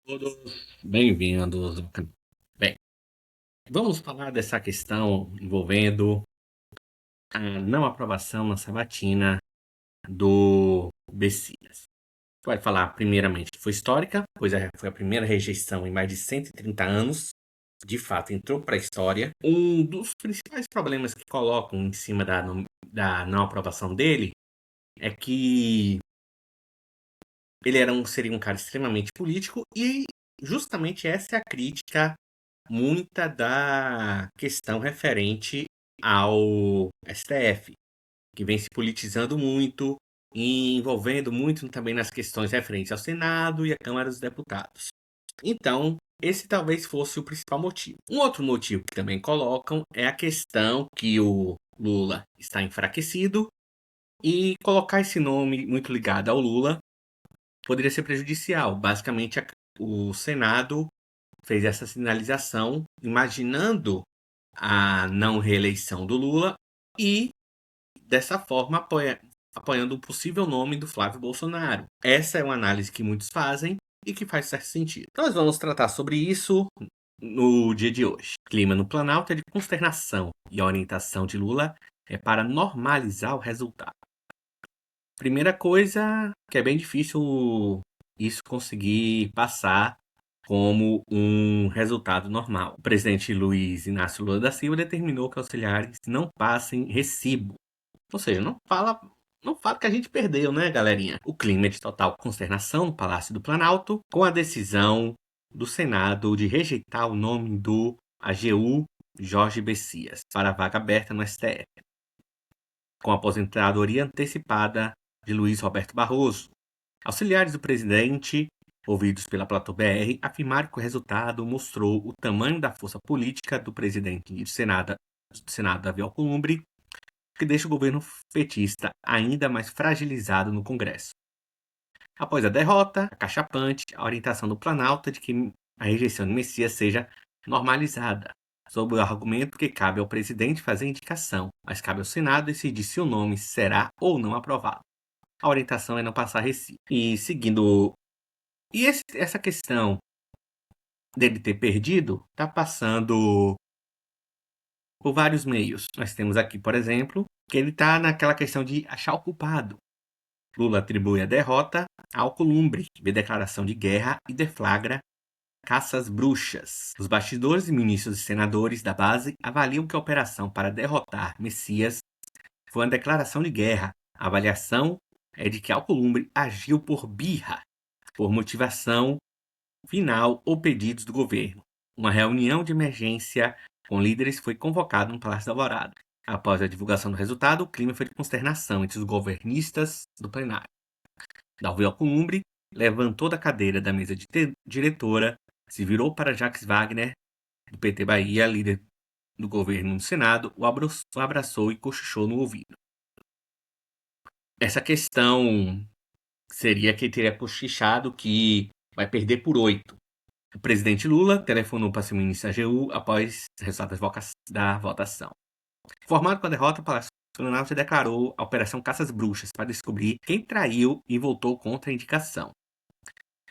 Todos bem-vindos ao canal. Bem, vamos falar dessa questão envolvendo a não aprovação na sabatina do Bessias. Vai falar primeiramente que foi histórica, pois foi a primeira rejeição em mais de 130 anos. De fato, entrou para a história. Um dos principais problemas que colocam em cima da não aprovação dele é que ele seria um cara extremamente político e justamente essa é a crítica muita da questão referente ao STF, que vem se politizando muito e envolvendo muito também nas questões referentes ao Senado e à Câmara dos Deputados. Então, esse talvez fosse o principal motivo. Um outro motivo que também colocam é a questão que o Lula está enfraquecido e colocar esse nome muito ligado ao Lula poderia ser prejudicial. Basicamente, o Senado fez essa sinalização, imaginando a não reeleição do Lula e, dessa forma, apoiando o possível nome do Flávio Bolsonaro. Essa é uma análise que muitos fazem e que faz certo sentido. Nós vamos tratar sobre isso no dia de hoje. O clima no Planalto é de consternação e a orientação de Lula é para normalizar o resultado. Primeira coisa que é bem difícil isso conseguir passar como um resultado normal. O presidente Luiz Inácio Lula da Silva determinou que auxiliares não passem recibo. Ou seja, não fala que a gente perdeu, né, galerinha? O clima é de total consternação no Palácio do Planalto com a decisão do Senado de rejeitar o nome do AGU Jorge Bessias para a vaga aberta no STF, com a aposentadoria antecipada de Luiz Roberto Barroso. Auxiliares do presidente, ouvidos pela Platô BR, afirmaram que o resultado mostrou o tamanho da força política do presidente do Senado, Davi Alcolumbre, que deixa o governo petista ainda mais fragilizado no Congresso. Após a derrota acachapante, a orientação do Planalto é de que a rejeição de Messias seja normalizada, sob o argumento que cabe ao presidente fazer indicação, mas cabe ao Senado decidir se o nome será ou não aprovado. A orientação é não passar recibo. E seguindo. Essa questão dele ter perdido está passando por vários meios. Nós temos aqui, por exemplo, que ele está naquela questão de achar o culpado. Lula atribui a derrota ao Alcolumbre, vê declaração de guerra e deflagra caças bruxas. Os bastidores e ministros e senadores da base avaliam que a operação para derrotar Messias foi uma declaração de guerra. A avaliação é de que Alcolumbre agiu por birra, por motivação final ou pedidos do governo. Uma reunião de emergência com líderes foi convocada no Palácio da Alvorada. Após a divulgação do resultado, o clima foi de consternação entre os governistas do plenário. Davi Alcolumbre levantou da cadeira da mesa diretora, se virou para Jacques Wagner, do PT Bahia, líder do governo no Senado, o abraçou e cochichou no ouvido. Essa questão seria que teria cochichado que vai perder por 8. O presidente Lula telefonou para seu ministro AGU após o resultado da votação. Informado com a derrota, o Palácio do Planalto declarou a Operação Caças Bruxas para descobrir quem traiu e votou contra a indicação,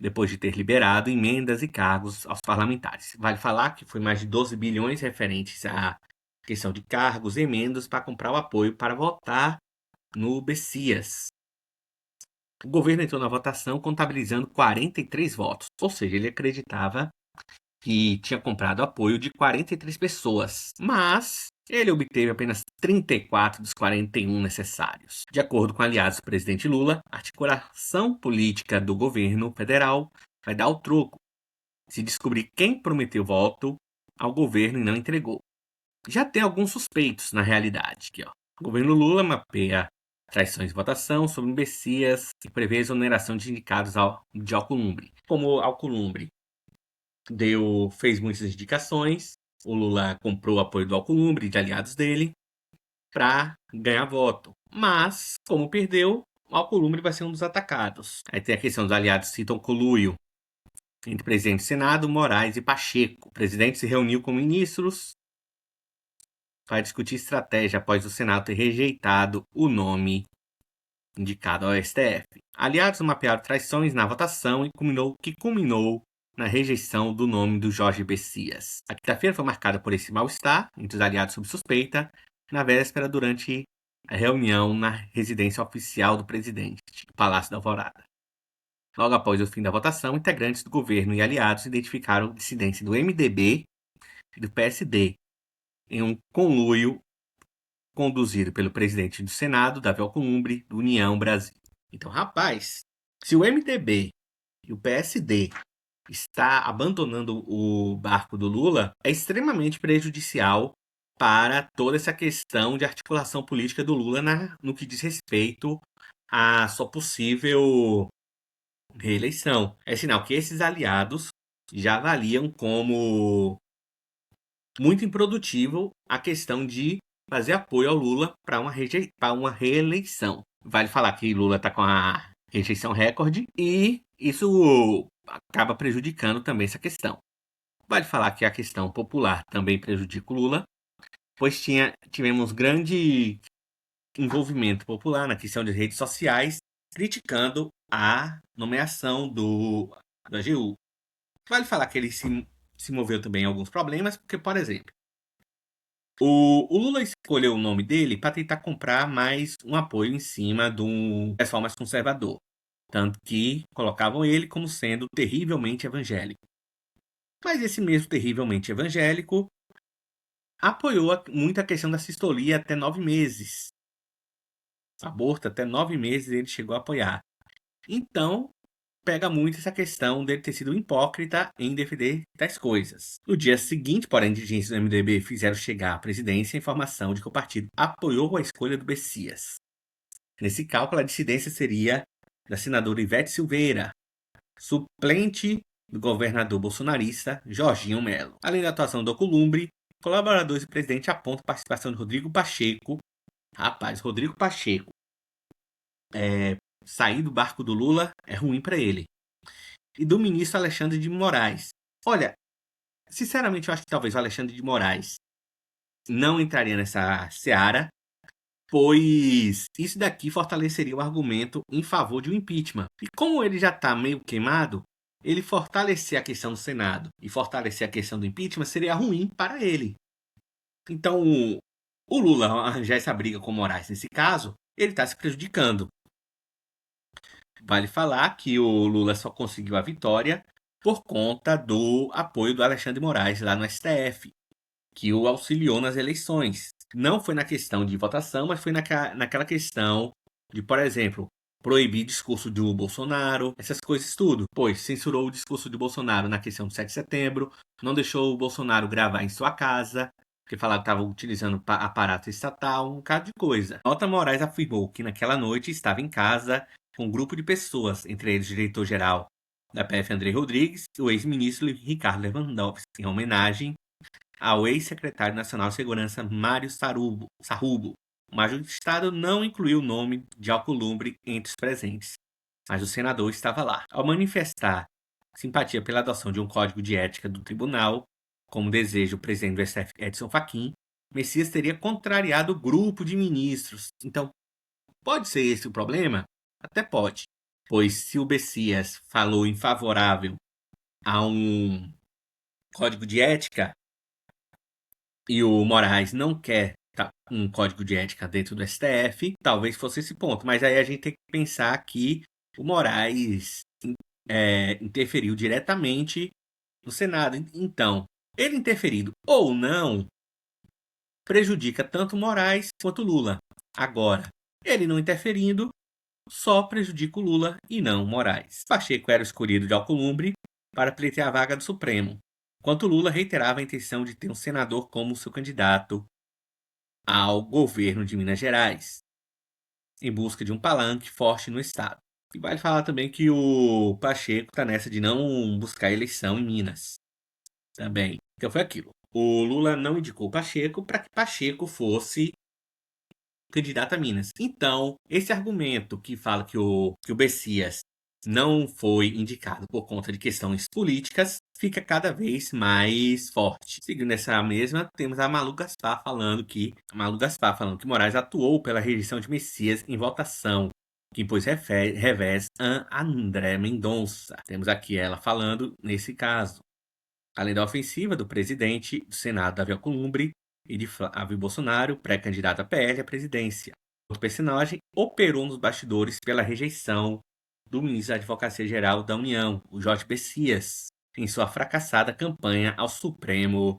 depois de ter liberado emendas e cargos aos parlamentares. Vale falar que foi mais de 12 bilhões referentes à questão de cargos e emendas para comprar o apoio para votar no Bessias. O governo entrou na votação contabilizando 43 votos, ou seja, ele acreditava que tinha comprado apoio de 43 pessoas, mas ele obteve apenas 34 dos 41 necessários. De acordo com aliados do presidente Lula, a articulação política do governo federal vai dar o troco se descobrir quem prometeu voto ao governo e não entregou. Já tem alguns suspeitos na realidade. Aqui, ó. O governo Lula mapeia traições de votação sobre imbecias e prevê a exoneração de indicados de Alcolumbre. Como Alcolumbre fez muitas indicações, o Lula comprou o apoio do Alcolumbre e de aliados dele para ganhar voto. Mas, como perdeu, o Alcolumbre vai ser um dos atacados. Aí tem a questão dos aliados citam conluio entre presidente do Senado, Moraes e Pacheco. O presidente se reuniu com ministros para discutir estratégia após o Senado ter rejeitado o nome indicado ao STF. Aliados mapearam traições na votação e culminou na rejeição do nome do Jorge Bessias. A quinta-feira foi marcada por esse mal-estar entre os aliados sob suspeita, na véspera, durante a reunião na residência oficial do presidente, Palácio da Alvorada. Logo após o fim da votação, integrantes do governo e aliados identificaram dissidência do MDB e do PSD em um conluio conduzido pelo presidente do Senado, Davi Alcolumbre, do União Brasil. Então, rapaz, se o MDB e o PSD está abandonando o barco do Lula, é extremamente prejudicial para toda essa questão de articulação política do Lula no que diz respeito à sua possível reeleição. É sinal que esses aliados já avaliam como muito improdutivo a questão de fazer apoio ao Lula para uma reeleição. Vale falar que Lula está com a rejeição recorde e isso acaba prejudicando também essa questão. Vale falar que a questão popular também prejudica o Lula, pois tivemos grande envolvimento popular na questão de redes sociais, criticando a nomeação do AGU. Vale falar que ele se moveu também em alguns problemas, porque, por exemplo, o Lula escolheu o nome dele para tentar comprar mais um apoio em cima do pessoal mais conservador. Tanto que colocavam ele como sendo terrivelmente evangélico. Mas esse mesmo terrivelmente evangélico apoiou muito a questão da sistolia até 9 meses. Aborto até 9 meses ele chegou a apoiar. Então, pega muito essa questão dele ter sido hipócrita em defender tais coisas. No dia seguinte, porém, dirigentes do MDB fizeram chegar à presidência a informação de que o partido apoiou a escolha do Bessias. Nesse cálculo, a dissidência seria da senadora Ivete Silveira, suplente do governador bolsonarista Jorginho Melo. Além da atuação do Alcolumbre, colaboradores do presidente apontam a participação de Rodrigo Pacheco. Rapaz, Rodrigo Pacheco sair do barco do Lula é ruim para ele. E do ministro Alexandre de Moraes. Olha, sinceramente, eu acho que talvez o Alexandre de Moraes não entraria nessa seara, pois isso daqui fortaleceria o argumento em favor de um impeachment. E como ele já está meio queimado, ele fortalecer a questão do Senado e fortalecer a questão do impeachment seria ruim para ele. Então, o Lula arranjar essa briga com o Moraes nesse caso, ele está se prejudicando. Vale falar que o Lula só conseguiu a vitória por conta do apoio do Alexandre de Moraes lá no STF, que o auxiliou nas eleições. Não foi na questão de votação, mas foi naquela questão de, por exemplo, proibir discurso do Bolsonaro, essas coisas tudo. Pois censurou o discurso do Bolsonaro na questão do 7 de setembro, não deixou o Bolsonaro gravar em sua casa, porque falava que estava utilizando aparato estatal, um bocado de coisa. Nota Moraes afirmou que naquela noite estava em casa com um grupo de pessoas, entre eles o diretor-geral da PF André Rodrigues e o ex-ministro Ricardo Lewandowski, em homenagem ao ex-secretário nacional de segurança Mário Sarrubo. O magistrado não incluiu o nome de Alcolumbre entre os presentes, mas o senador estava lá. Ao manifestar simpatia pela adoção de um código de ética do tribunal, como deseja o presidente do STF Edson Fachin, Messias teria contrariado o grupo de ministros. Então, pode ser esse o problema? Até pode, pois se o Messias falou em favorável a um código de ética e o Moraes não quer um código de ética dentro do STF, talvez fosse esse ponto. Mas aí a gente tem que pensar que o Moraes interferiu diretamente no Senado. Então, ele interferindo ou não, prejudica tanto Moraes quanto Lula. Agora, ele não interferindo, só prejudica o Lula e não Moraes. Pacheco era o escolhido de Alcolumbre para pleitear a vaga do Supremo, enquanto Lula reiterava a intenção de ter um senador como seu candidato ao governo de Minas Gerais, em busca de um palanque forte no estado. E vale falar também que o Pacheco está nessa de não buscar eleição em Minas também. Então foi aquilo. O Lula não indicou o Pacheco para que Pacheco fosse candidato a Minas. Então, esse argumento que fala que o Bessias não foi indicado por conta de questões políticas fica cada vez mais forte. Seguindo essa mesma, temos a Malu Gaspar falando que Moraes atuou pela rejeição de Messias em votação que impôs revés a André Mendonça. Temos aqui ela falando nesse caso. Além da ofensiva do presidente do Senado, Davi Alcolumbre, e de Flávio Bolsonaro, pré-candidato a PL à presidência. Outro personagem operou nos bastidores pela rejeição do ministro da Advocacia Geral da União, o Jorge Messias, em sua fracassada campanha ao Supremo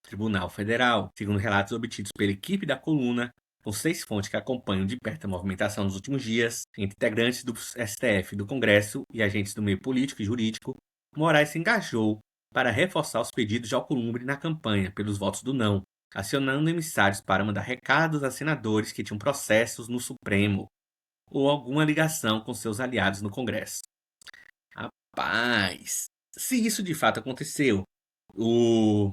Tribunal Federal. Segundo relatos obtidos pela equipe da coluna, com 6 fontes que acompanham de perto a movimentação nos últimos dias, entre integrantes do STF, do Congresso e agentes do meio político e jurídico, Moraes se engajou para reforçar os pedidos de Alcolumbre na campanha pelos votos do não, acionando emissários para mandar recados a senadores que tinham processos no Supremo ou alguma ligação com seus aliados no Congresso. Rapaz, se isso de fato aconteceu, o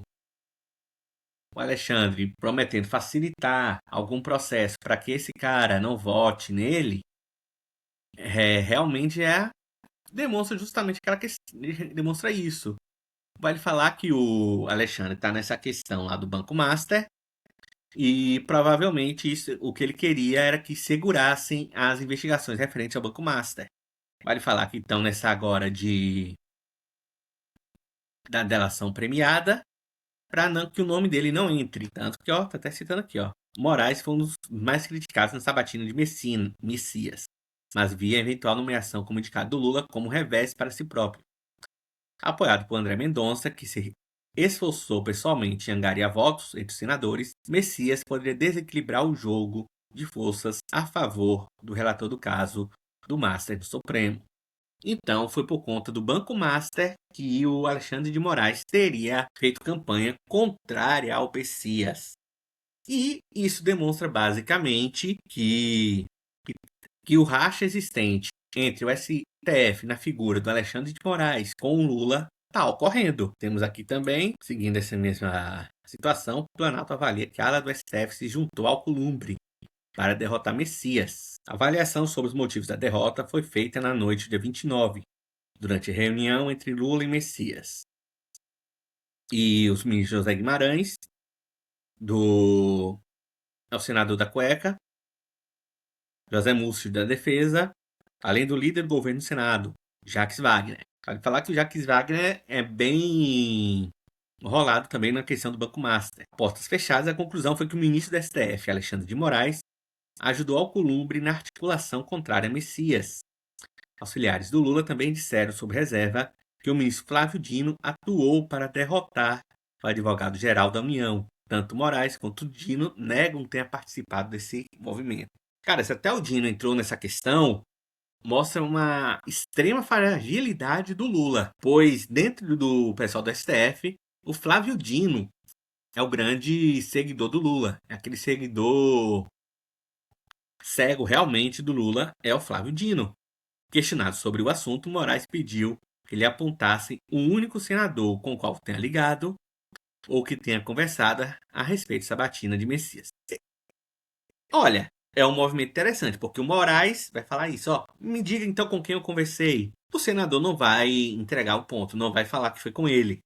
Alexandre prometendo facilitar algum processo para que esse cara não vote nele, realmente demonstra justamente aquela questão, demonstra isso. Vale falar que o Alexandre está nessa questão lá do Banco Master e provavelmente o que ele queria era que segurassem as investigações referentes ao Banco Master. Vale falar que estão nessa agora da delação premiada para que o nome dele não entre. Tanto que, tá até citando aqui, Moraes foi um dos mais criticados na sabatina de Messias, mas via a eventual nomeação como indicado do Lula como revés para si próprio. Apoiado por André Mendonça, que se esforçou pessoalmente em angariar votos entre os senadores, Messias poderia desequilibrar o jogo de forças a favor do relator do caso do Master do Supremo. Então, foi por conta do Banco Master que o Alexandre de Moraes teria feito campanha contrária ao Messias. E isso demonstra basicamente que o racha existente entre o STF na figura do Alexandre de Moraes com o Lula está ocorrendo. Temos aqui também, seguindo essa mesma situação, o Planalto avalia que a ala do STF se juntou ao Alcolumbre para derrotar Messias. A avaliação sobre os motivos da derrota foi feita na noite do dia 29, durante a reunião entre Lula e Messias. E os ministros José Guimarães, ao senador da Cueca, José Múcio da Defesa, além do líder do governo do Senado, Jacques Wagner. Vale falar que o Jacques Wagner é bem enrolado também na questão do Banco Master. Portas fechadas, a conclusão foi que o ministro do STF, Alexandre de Moraes, ajudou Alcolumbre na articulação contrária a Messias. Auxiliares do Lula também disseram, sob reserva, que o ministro Flávio Dino atuou para derrotar o advogado-geral da União. Tanto Moraes quanto Dino negam ter participado desse movimento. Cara, se até o Dino entrou nessa questão, mostra uma extrema fragilidade do Lula, pois dentro do pessoal do STF, o Flávio Dino é o grande seguidor do Lula. É aquele seguidor cego realmente do Lula, é o Flávio Dino. Questionado sobre o assunto, Moraes pediu que ele apontasse um único senador com o qual tenha ligado ou que tenha conversado a respeito de sabatina de Messias. Olha, é um movimento interessante, porque o Moraes vai falar isso, me diga então com quem eu conversei. O senador não vai entregar o ponto, não vai falar que foi com ele.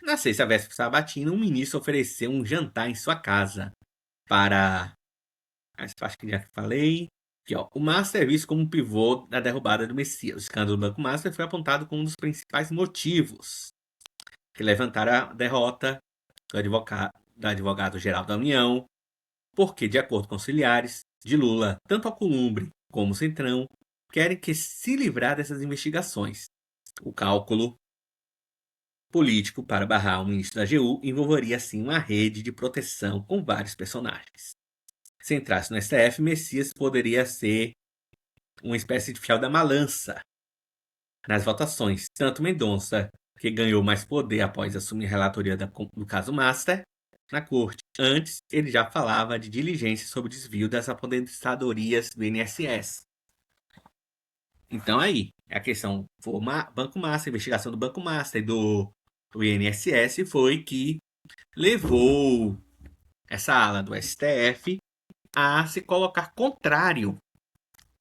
Na sexta véspera de sabatina, um ministro ofereceu um jantar em sua casa para... Acho que já falei... Aqui, o Master é visto como um pivô da derrubada do Messias. O escândalo do Banco Master foi apontado como um dos principais motivos que levantaram a derrota do advogado-geral da União, porque, de acordo com auxiliares de Lula, tanto Alcolumbre como o Centrão querem que se livrar dessas investigações. O cálculo político para barrar o ministro da AGU envolveria, assim, uma rede de proteção com vários personagens. Se entrasse no STF, Messias poderia ser uma espécie de fiel da malança nas votações. Tanto Mendonça, que ganhou mais poder após assumir a relatoria do caso Master, na corte. Antes, ele já falava de diligência sobre o desvio das aposentadorias do INSS. Então aí, a questão foi Banco Master, a investigação do Banco Master e do INSS foi que levou essa ala do STF a se colocar contrário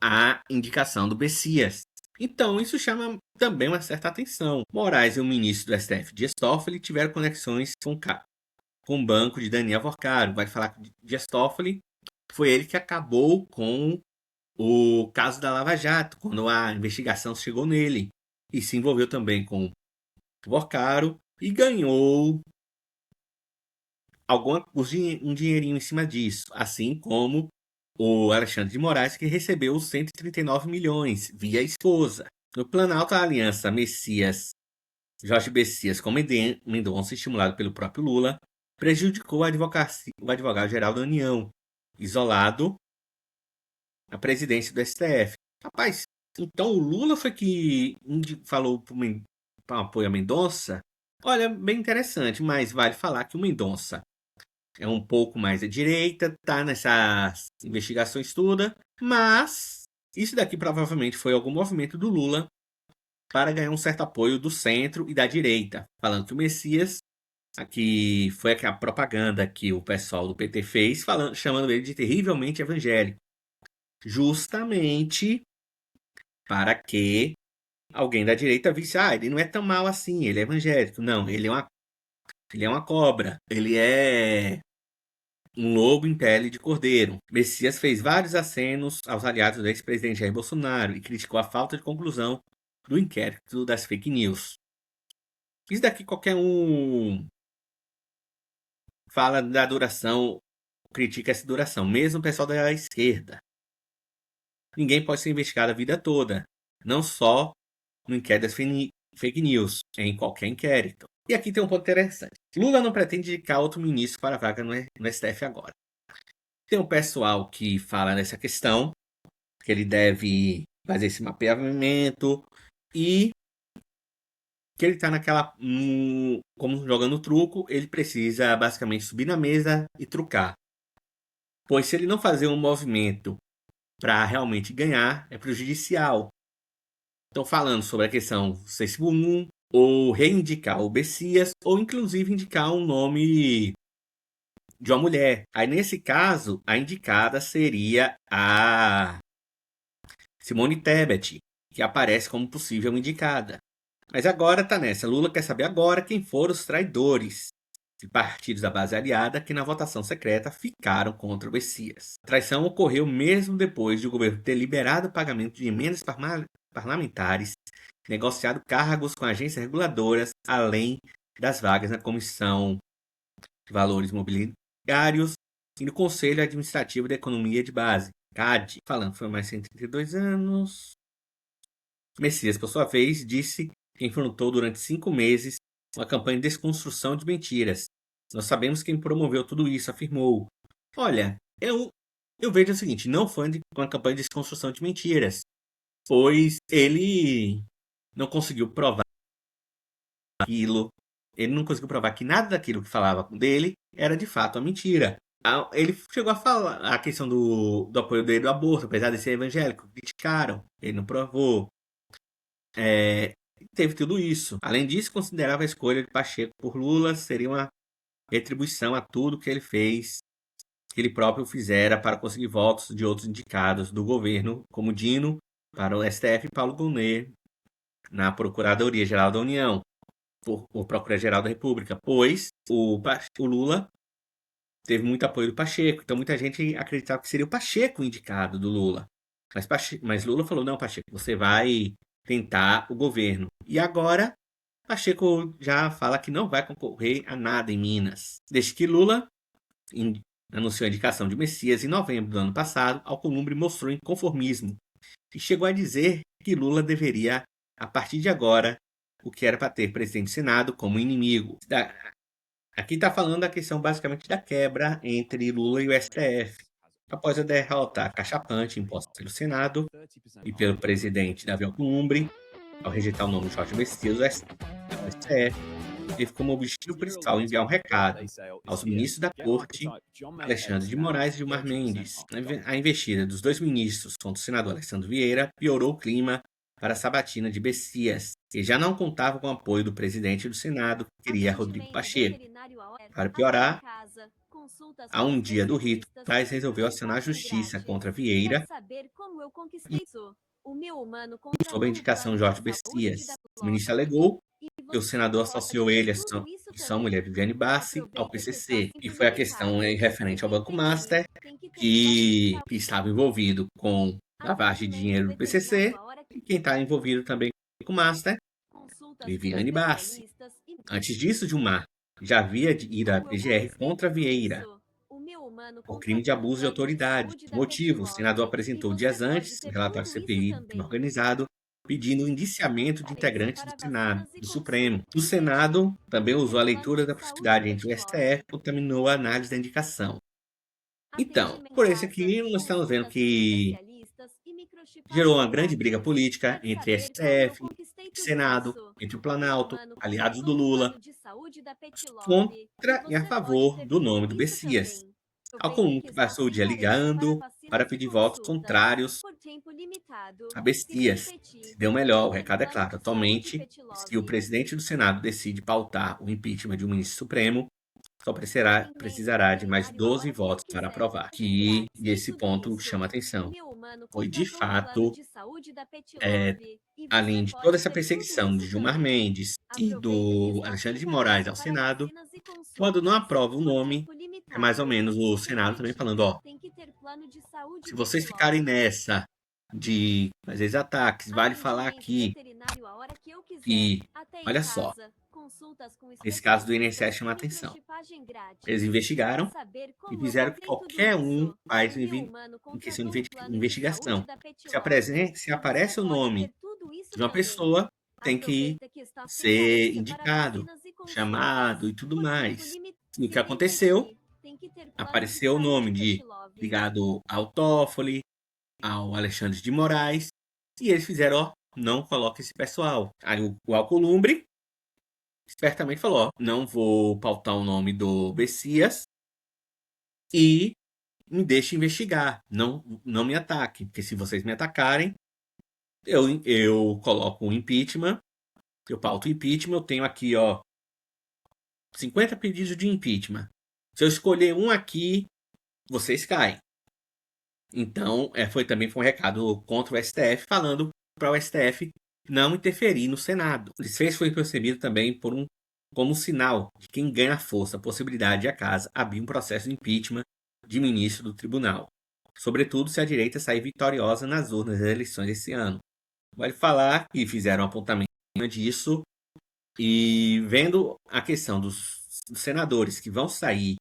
à indicação do Messias. Então, isso chama também uma certa atenção. Moraes e o ministro do STF, Dias Toffoli, tiveram conexões com o banco de Daniel Vorcaro. Vai falar que Dias Toffoli foi ele que acabou com o caso da Lava Jato, quando a investigação chegou nele e se envolveu também com o Borcaro e ganhou um dinheirinho em cima disso, assim como o Alexandre de Moraes, que recebeu os 139 milhões via esposa. No Planalto, a aliança Jorge Messias com Mendonça, estimulado pelo próprio Lula, prejudicou o advogado-geral da União, isolado a presidência do STF. Rapaz, então o Lula foi que falou para apoio a Mendonça? Olha, bem interessante, mas vale falar que o Mendonça é um pouco mais à direita, tá nessas investigações todas, mas isso daqui provavelmente foi algum movimento do Lula para ganhar um certo apoio do centro e da direita, falando que o Messias, aqui foi a propaganda que o pessoal do PT fez, chamando ele de terrivelmente evangélico, justamente para que alguém da direita visse, ele não é tão mal assim, ele é evangélico. Não, ele é uma cobra, ele é um lobo em pele de cordeiro. Messias fez vários acenos aos aliados do ex-presidente Jair Bolsonaro e criticou a falta de conclusão do inquérito das fake news. Isso daqui qualquer um fala da duração, critica essa duração, mesmo o pessoal da esquerda. Ninguém pode ser investigado a vida toda, não só no inquérito das fake news, em qualquer inquérito. E aqui tem um ponto interessante. Lula não pretende indicar outro ministro para a vaga no STF agora. Tem um pessoal que fala nessa questão, que ele deve fazer esse mapeamento e que ele está naquela. Como jogando truco, ele precisa basicamente subir na mesa e trucar. Pois se ele não fazer um movimento para realmente ganhar, é prejudicial. Estão falando sobre a questão se ou reivindicar o Messias, ou inclusive indicar um nome de uma mulher. Aí, nesse caso, a indicada seria a Simone Tebet, que aparece como possível indicada. Mas agora tá nessa. Lula quer saber agora quem foram os traidores de partidos da base aliada que na votação secreta ficaram contra o Messias. A traição ocorreu mesmo depois de o governo ter liberado o pagamento de emendas parlamentares, negociado cargos com agências reguladoras, além das vagas na Comissão de Valores Mobiliários e no Conselho Administrativo da Economia de Base, CAD. Falando, foi mais 132 anos. Messias, por sua vez, disse que enfrentou durante 5 meses uma campanha de desconstrução de mentiras. Nós sabemos quem promoveu tudo isso, afirmou. Olha, eu vejo o seguinte, não foi uma campanha de desconstrução de mentiras, pois ele não conseguiu provar aquilo, ele não conseguiu provar que nada daquilo que falava dele era de fato uma mentira. Ele chegou a falar a questão do apoio dele do aborto, apesar de ser evangélico, criticaram, ele não provou. Teve tudo isso. Além disso, considerava a escolha de Pacheco por Lula seria uma retribuição a tudo que ele fez, que ele próprio fizera para conseguir votos de outros indicados do governo, como Dino para o STF e Paulo Gonet na Procuradoria-Geral da União, o Procurador-Geral da República, pois o Lula teve muito apoio do Pacheco, então muita gente acreditava que seria o Pacheco indicado do Lula. Mas Lula falou, não, Pacheco, você vai tentar o governo. E agora, Pacheco já fala que não vai concorrer a nada em Minas. Desde que Lula anunciou a indicação de Messias em novembro do ano passado, Alcolumbre mostrou inconformismo e chegou a dizer que Lula deveria, a partir de agora, o que era para ter presidente do Senado como inimigo. Aqui está falando da questão basicamente da quebra entre Lula e o STF. Após a derrota cachapante imposta pelo Senado e pelo presidente Davi Alcolumbre, ao rejeitar o nome de Jorge Messias do STF, teve como objetivo principal enviar um recado aos ministros da Corte, Alexandre de Moraes e Gilmar Mendes. A investida dos dois ministros contra o senador Alessandro Vieira piorou o clima para a sabatina de Messias, que já não contava com o apoio do presidente do Senado, que queria Rodrigo Pacheco. Para piorar, a um dia do rito, Tais resolveu acionar a justiça contra Vieira e sob a indicação de Jorge Messias. O ministro alegou que o senador associou ele e sua mulher Viviane Bassi ao PCC. E foi a questão referente ao Banco Master, que estava envolvido com lavagem de dinheiro do PCC, e quem está envolvido também com o Master, Viviane Bassi. Antes disso, Gilmar já havia ido à PGR contra Vieira por crime de abuso de autoridade. Motivo: o senador apresentou dias antes o relatório CPI do crime organizado, pedindo o indiciamento de integrantes do Senado, do Supremo. O Senado também usou a leitura da proximidade entre o STF e contaminou a análise da indicação. Então, por esse aqui, nós estamos vendo que gerou uma grande briga política entre STF e Senado, entre o Planalto, aliados do Lula, contra e a favor do nome do Bessias. Alcolumbre passou o dia ligando para pedir votos contrários a Bessias. Se deu melhor, o recado é claro. Atualmente, se o presidente do Senado decide pautar o impeachment de um ministro supremo, só precisará de mais 12 votos para aprovar. Que esse ponto chama atenção. Foi de fato, além de toda essa perseguição de Gilmar Mendes e do Alexandre de Moraes ao Senado, quando não aprova o nome, é mais ou menos o Senado também falando, ó, se vocês ficarem nessa de fazer esses ataques, vale falar aqui que, olha só, esse caso do INSS chama atenção. Eles investigaram e fizeram que qualquer um faz em questão de investigação. Se aparece o nome de uma pessoa, tem que ser indicado, chamado e tudo mais. E o que aconteceu? Apareceu o nome ligado ao Toffoli, ao Alexandre de Moraes, e eles fizeram, ó, não coloca esse pessoal. Aí o Alcolumbre espertamente falou, ó, não vou pautar o nome do Bessias e me deixe investigar, não me ataque, porque se vocês me atacarem, eu coloco o impeachment, eu pauto o impeachment, eu tenho aqui, ó, 50 pedidos de impeachment. Se eu escolher um aqui, vocês caem. Então, foi um recado contra o STF, falando para o STF não interferir no Senado. O desfecho foi percebido também como um sinal de quem ganha força, a possibilidade de a casa abrir um processo de impeachment de ministro do tribunal. Sobretudo se a direita sair vitoriosa nas urnas das eleições desse ano. Vale falar que fizeram um apontamento disso e vendo a questão dos senadores que vão sair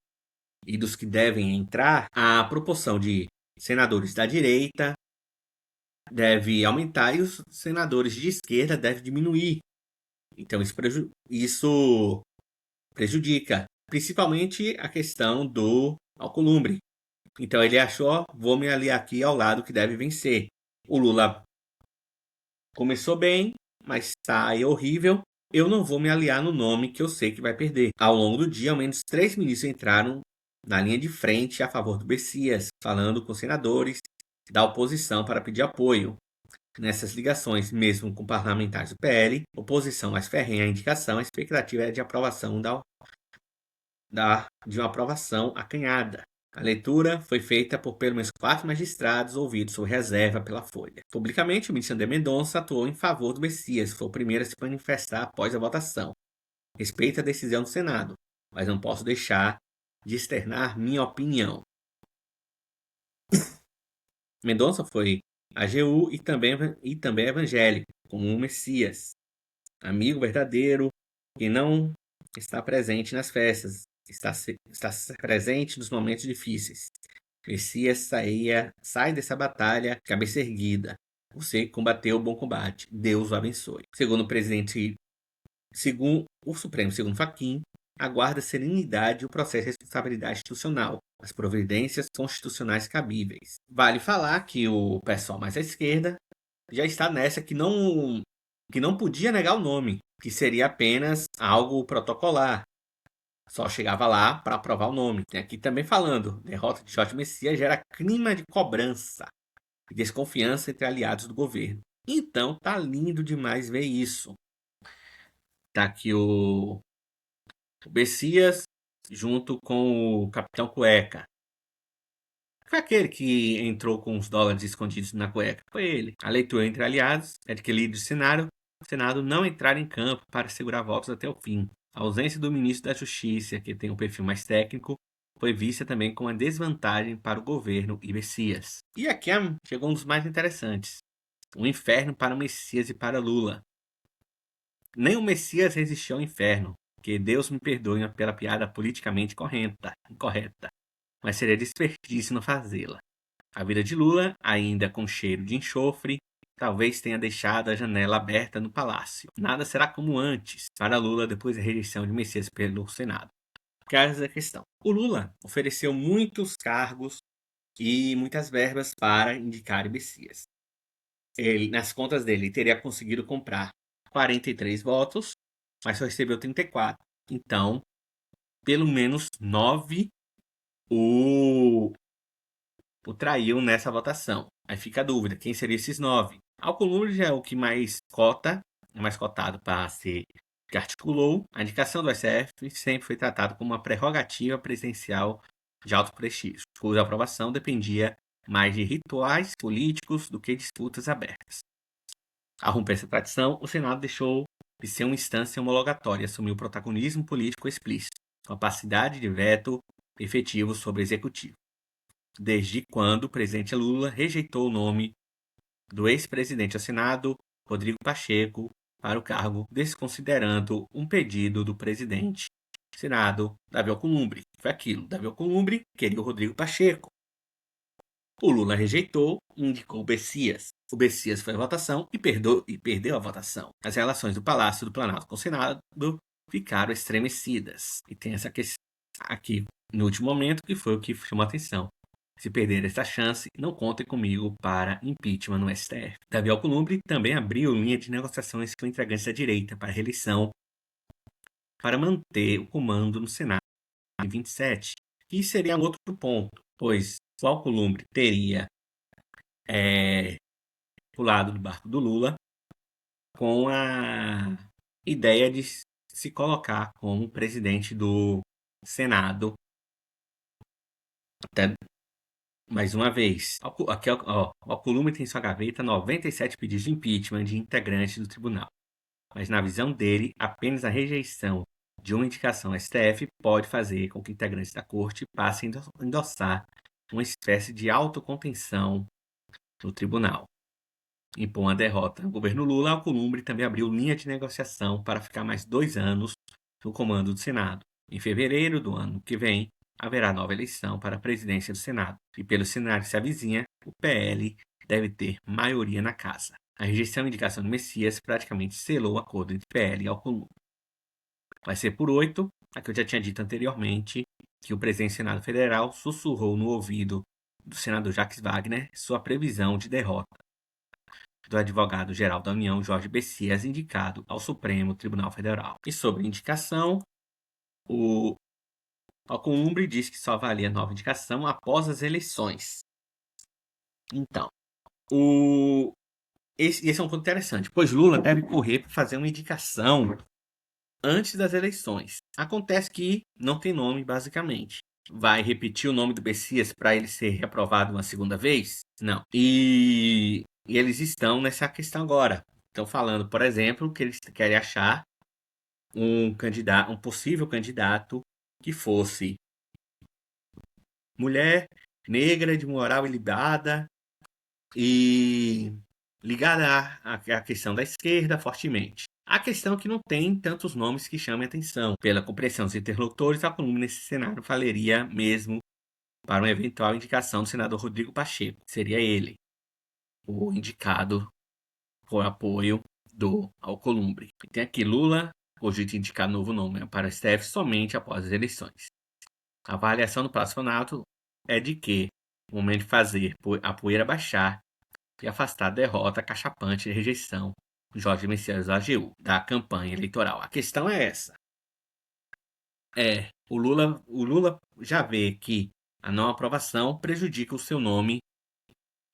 e dos que devem entrar, a proporção de senadores da direita deve aumentar e os senadores de esquerda devem diminuir. Então isso prejudica, principalmente a questão do Alcolumbre. Então ele achou, vou me aliar aqui ao lado que deve vencer. O Lula começou bem, mas está aí horrível. Eu não vou me aliar no nome que eu sei que vai perder. Ao longo do dia, ao menos 3 ministros entraram na linha de frente a favor do Bessias, falando com senadores da oposição para pedir apoio. Nessas ligações, mesmo com parlamentares do PL, oposição mais ferrenha à indicação, a expectativa é de aprovação de uma aprovação acanhada. A leitura foi feita por pelo menos 4 magistrados ouvidos sob reserva pela Folha. Publicamente, o ministro André Mendonça atuou em favor do Bessias, foi o primeiro a se manifestar após a votação. Respeito a decisão do Senado, mas não posso deixar de externar minha opinião. Mendonça foi AGU e também evangélico, como um Messias, amigo verdadeiro que não está presente nas festas, está presente nos momentos difíceis. Messias sai dessa batalha cabeça erguida. Você combateu o bom combate. Deus o abençoe. Segundo o Supremo, segundo Fachin, aguarda serenidade o processo de responsabilidade institucional, as providências constitucionais cabíveis. Vale falar que o pessoal mais à esquerda já está nessa que não podia negar o nome, que seria apenas algo protocolar. Só chegava lá para aprovar o nome. Tem aqui também falando, derrota de Jorge Messias gera clima de cobrança e desconfiança entre aliados do governo. Então tá lindo demais ver isso. Tá aqui o Bessias junto com o Capitão Cueca. Foi aquele que entrou com os dólares escondidos na cueca. Foi ele. A leitura entre aliados é de que líderes do Senado não entraram em campo para segurar votos até o fim. A ausência do ministro da Justiça, que tem um perfil mais técnico, foi vista também como uma desvantagem para o governo e Messias. E aqui chegou um dos mais interessantes. O inferno para o Messias e para Lula. Nem o Messias resistiu ao inferno, que Deus me perdoe pela piada politicamente incorreta, mas seria desperdício não fazê-la. A vida de Lula, ainda com cheiro de enxofre, talvez tenha deixado a janela aberta no palácio. Nada será como antes para Lula depois da rejeição de Messias pelo Senado. Essa é a questão. O Lula ofereceu muitos cargos e muitas verbas para indicar Messias. Ele, nas contas dele, teria conseguido comprar 43 votos, mas só recebeu 34. Então, pelo menos 9 o traiu nessa votação. Aí fica a dúvida, quem seriam esses 9? Alcolumbre já é o que mais cota, é mais cotado para ser que articulou. A indicação do STF sempre foi tratada como uma prerrogativa presidencial de alto prestígio, cuja aprovação dependia mais de rituais políticos do que disputas abertas. A romper essa tradição, o Senado deixou de ser uma instância homologatória e assumiu protagonismo político explícito, capacidade de veto efetivo sobre o executivo. Desde quando o presidente Lula rejeitou o nome do ex-presidente ao Senado, Rodrigo Pacheco, para o cargo, desconsiderando um pedido do presidente do Senado, Davi Alcolumbre. Foi aquilo, Davi Alcolumbre queria o Rodrigo Pacheco. O Lula rejeitou e indicou o Bessias. O Bessias foi à votação e perdeu a votação. As relações do Palácio do Planalto com o Senado ficaram estremecidas. E tem essa questão aqui no último momento, que foi o que chamou a atenção. Se perder essa chance, não contem comigo para impeachment no STF. Davi Alcolumbre também abriu linha de negociações com integrantes da direita para reeleição, para manter o comando no Senado em 27. E seria um outro ponto, pois o Alcolumbre teria pulado do barco do Lula com a ideia de se colocar como presidente do Senado até mais uma vez. Aqui, ó, o Alcolumbre tem em sua gaveta 97 pedidos de impeachment de integrantes do tribunal. Mas, na visão dele, apenas a rejeição de uma indicação ao STF pode fazer com que integrantes da corte passem a endossar uma espécie de autocontenção no tribunal. Impõe a derrota ao governo Lula, Alcolumbre também abriu linha de negociação para ficar mais 2 anos no comando do Senado. Em fevereiro do ano que vem, haverá nova eleição para a presidência do Senado. E pelo cenário que se avizinha, o PL deve ter maioria na casa. A rejeição e indicação do Messias praticamente selou o acordo entre PL e Alcolumbre. Vai ser por 8, aqui eu já tinha dito anteriormente, que o presidente do Senado Federal sussurrou no ouvido do senador Jacques Wagner sua previsão de derrota do advogado-geral da União, Jorge Messias, indicado ao Supremo Tribunal Federal. E sobre indicação, o Alcolumbre diz que só avalia nova indicação após as eleições. Então, esse é um ponto interessante, pois Lula deve correr para fazer uma indicação antes das eleições. Acontece que não tem nome, basicamente. Vai repetir o nome do Messias para ele ser reaprovado uma segunda vez? Não. E eles estão nessa questão agora. Estão falando, por exemplo, que eles querem achar um possível candidato que fosse mulher, negra, de moral ilibada e ligada à questão da esquerda fortemente. A questão é que não tem tantos nomes que chamem atenção. Pela compreensão dos interlocutores, a coluna nesse cenário valeria mesmo para uma eventual indicação do senador Rodrigo Pacheco. Seria ele o indicado por apoio do Alcolumbre. E tem aqui Lula cogita indicar novo nome para o STF somente após as eleições. A avaliação do Planalto é de que, no momento de fazer a poeira baixar e afastar a derrota cachapante e rejeição do Jorge Messias do AGU, da campanha eleitoral. A questão é essa. O Lula já vê que a não aprovação prejudica o seu nome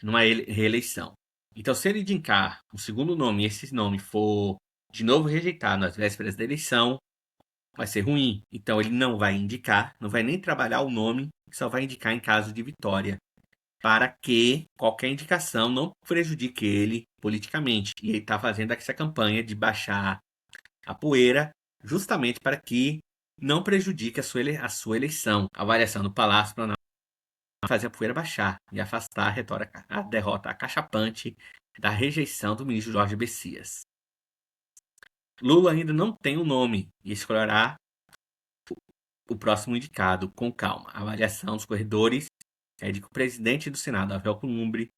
numa reeleição. Então, se ele indicar um segundo nome e esse nome for de novo rejeitado nas vésperas da eleição, vai ser ruim. Então, ele não vai indicar, não vai nem trabalhar o nome, só vai indicar em caso de vitória, para que qualquer indicação não prejudique ele politicamente. E ele está fazendo essa campanha de baixar a poeira, justamente para que não prejudique a sua eleição. A avaliação do Palácio Planalto fazer a poeira baixar e afastar a derrota acachapante da rejeição do ministro Jorge Messias. Lula ainda não tem um nome e escolherá o próximo indicado com calma. A avaliação dos corredores é de que o presidente do Senado, Davi Alcolumbre,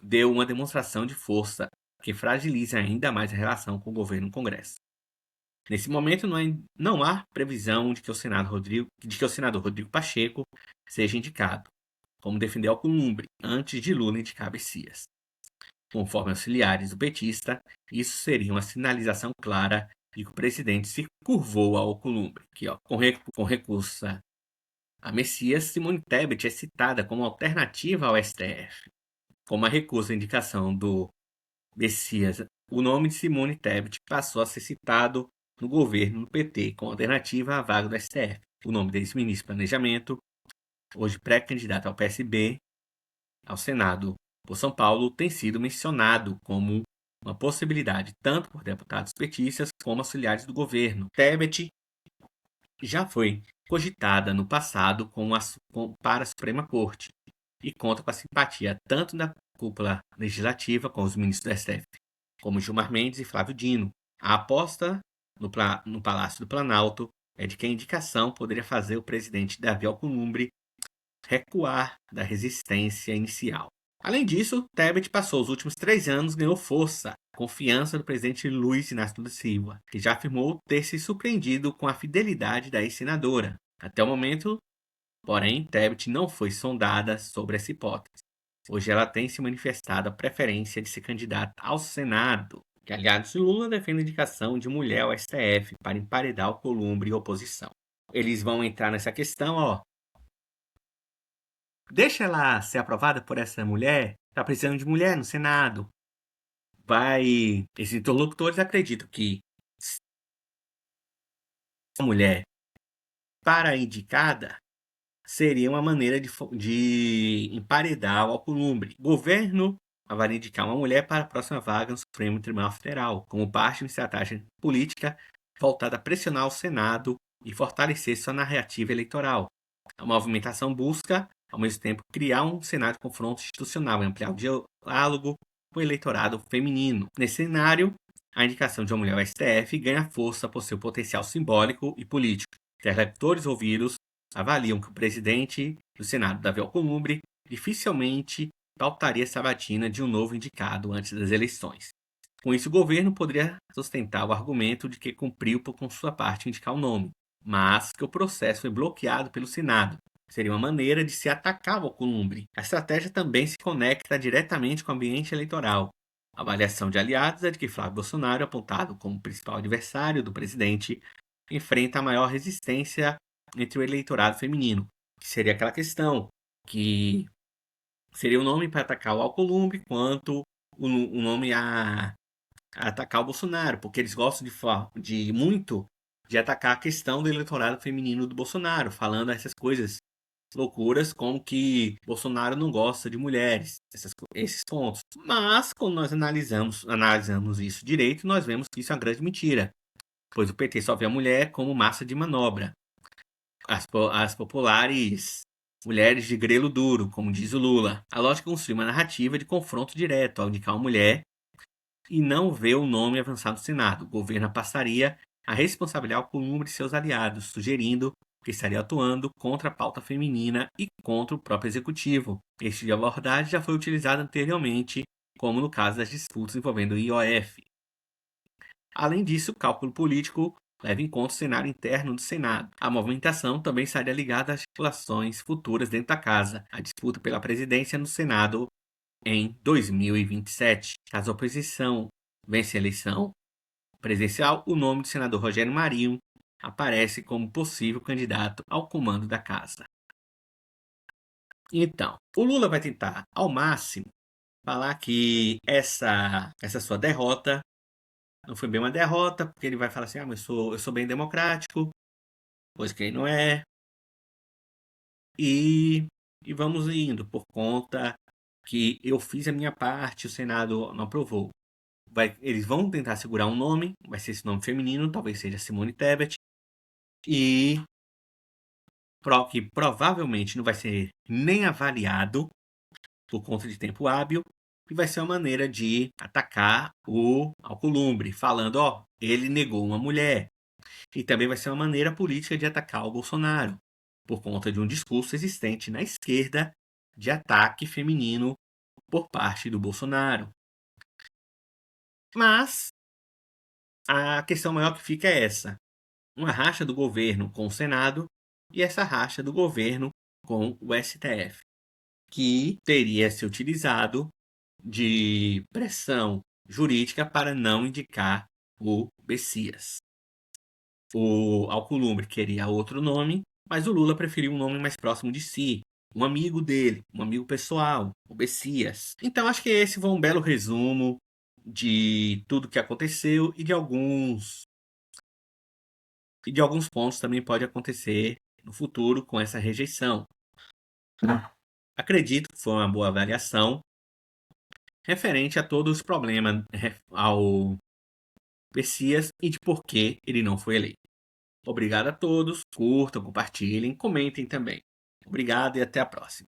deu uma demonstração de força que fragiliza ainda mais a relação com o governo e o Congresso. Nesse momento, não há previsão de que o senador Rodrigo Pacheco seja indicado, como defendeu Alcolumbre antes de Lula indicar Messias. Conforme auxiliares do petista, isso seria uma sinalização clara de que o presidente se curvou ao Alcolumbre. Aqui, ó, com recurso a Messias, Simone Tebet é citada como alternativa ao STF. Como a recusa à indicação do Messias, o nome de Simone Tebet passou a ser citado no governo do PT como alternativa à vaga do STF. O nome do ex-ministro do Planejamento, hoje pré-candidato ao PSB, ao Senado por São Paulo, tem sido mencionado como uma possibilidade tanto por deputados petistas como auxiliares do governo. Tebet já foi cogitada no passado para a Suprema Corte e conta com a simpatia tanto da cúpula legislativa com os ministros do STF, como Gilmar Mendes e Flávio Dino. A aposta no Palácio do Planalto é de que a indicação poderia fazer o presidente Davi Alcolumbre recuar da resistência inicial. Além disso, Tebet passou os últimos 3 anos e ganhou força, confiança do presidente Luiz Inácio Lula da Silva, que já afirmou ter se surpreendido com a fidelidade da ex-senadora. Até o momento, porém, Tebet não foi sondada sobre essa hipótese. Hoje ela tem se manifestado a preferência de ser candidata ao Senado, que aliados de Lula defendem a indicação de mulher ao STF para emparedar Alcolumbre e oposição. Eles vão entrar nessa questão, ó. Deixa ela ser aprovada por essa mulher. Tá precisando de mulher no Senado. Esses interlocutores acreditam que a mulher para indicada seria uma maneira de emparedar o Alcolumbre. O governo vai indicar uma mulher para a próxima vaga no Supremo Tribunal Federal, como parte de uma estratégia política voltada a pressionar o Senado e fortalecer sua narrativa eleitoral. A movimentação busca, ao mesmo tempo, criar um cenário de confronto institucional e ampliar o diálogo com o eleitorado feminino. Nesse cenário, a indicação de uma mulher ao STF ganha força por seu potencial simbólico e político. Interlocutores ouvidos avaliam que o presidente do Senado, Davi Alcolumbre, dificilmente pautaria a sabatina de um novo indicado antes das eleições. Com isso, o governo poderia sustentar o argumento de que cumpriu com sua parte indicar o nome, mas que o processo foi bloqueado pelo Senado. Seria uma maneira de se atacar o Alcolumbre. A estratégia também se conecta diretamente com o ambiente eleitoral. A avaliação de aliados é de que Flávio Bolsonaro, apontado como principal adversário do presidente, enfrenta a maior resistência entre o eleitorado feminino, que seria aquela questão que seria o nome para atacar o Alcolumbre, quanto o nome a atacar o Bolsonaro, porque eles gostam muito de atacar a questão do eleitorado feminino do Bolsonaro, falando essas coisas loucuras como que Bolsonaro não gosta de mulheres, esses pontos. Mas quando nós analisamos isso direito, nós vemos que isso é uma grande mentira, pois o PT só vê a mulher como massa de manobra. As populares mulheres de grelo duro, como diz o Lula. A lógica construi uma narrativa de confronto direto ao indicar uma mulher e não vê o nome avançar no Senado. O governo passaria a responsabilizar o Alcolumbre e seus aliados, sugerindo que estaria atuando contra a pauta feminina e contra o próprio executivo. Este tipo de abordagem já foi utilizado anteriormente, como no caso das disputas envolvendo o IOF. Além disso, o cálculo político leva em conta o cenário interno do Senado. A movimentação também estaria ligada às articulações futuras dentro da casa. A disputa pela presidência no Senado em 2027. Caso a oposição vence a eleição presidencial, o nome do senador Rogério Marinho aparece como possível candidato ao comando da casa. Então, o Lula vai tentar, ao máximo, falar que essa sua derrota não foi bem uma derrota, porque ele vai falar assim, mas eu sou bem democrático, pois quem não é. E vamos indo, por conta que eu fiz a minha parte, o Senado não aprovou. Eles vão tentar segurar um nome, vai ser esse nome feminino, talvez seja Simone Tebet. e que provavelmente não vai ser nem avaliado por conta de tempo hábil, e vai ser uma maneira de atacar o Alcolumbre, falando, ó, ele negou uma mulher. E também vai ser uma maneira política de atacar o Bolsonaro, por conta de um discurso existente na esquerda de ataque feminino por parte do Bolsonaro. Mas a questão maior que fica é essa: uma racha do governo com o Senado e essa racha do governo com o STF, que teria se utilizado de pressão jurídica para não indicar o Messias. O Alcolumbre queria outro nome, mas o Lula preferiu um nome mais próximo de si, um amigo dele, um amigo pessoal, o Messias. Então acho que esse foi um belo resumo de tudo que aconteceu e de alguns pontos também pode acontecer no futuro com essa rejeição. Acredito que foi uma boa avaliação referente a todos os problemas ao Messias e de por que ele não foi eleito. Obrigado a todos, curtam, compartilhem, comentem também. Obrigado e até a próxima.